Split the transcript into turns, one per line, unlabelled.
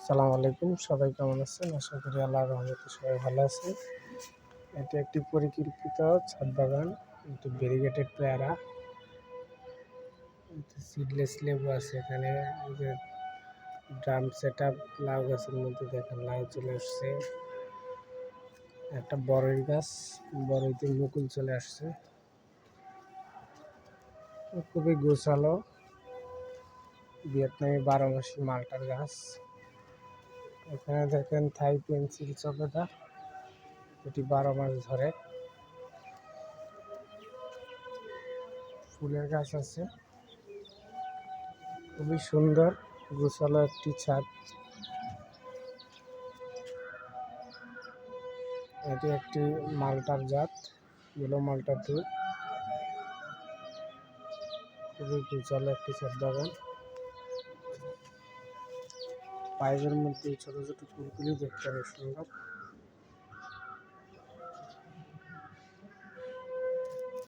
আসসালামু আলাইকুম, সবাই কেমন আছেন? আশা করি আল্লাহর রহমতে সবাই ভালো আছে। এটি একটি পরিকল্পিত ছাদ বাগান, একটি ভেরিগেটেড পেয়ারা, সিডলেস লেবু আছে এখানে। এই যে ড্রাম সেট আপ, লাউ গাছের মধ্যে দেখেন লাউ চলে আসছে। একটা বড়ই গাছ, বড়ইতে মুকুল চলে আসছে, খুবই গোছালো ভিয়েতনামি 12 মাসি মালটার গাছ। এখানে দেখেন থাই পেন্সিল চপেটা, এটি 12 মাস ধরে। ফুলের গাছ আছে, খুবই সুন্দর গোছালো একটি ছাদ। এটি একটি মালটার জাত, ইয়েলো মালটা 2। খুবই গোছালো একটি ছাদ বাগান। পাইপের মধ্যে ছোট ছোট ফুলগুলি দেখতে অনেক সুন্দর।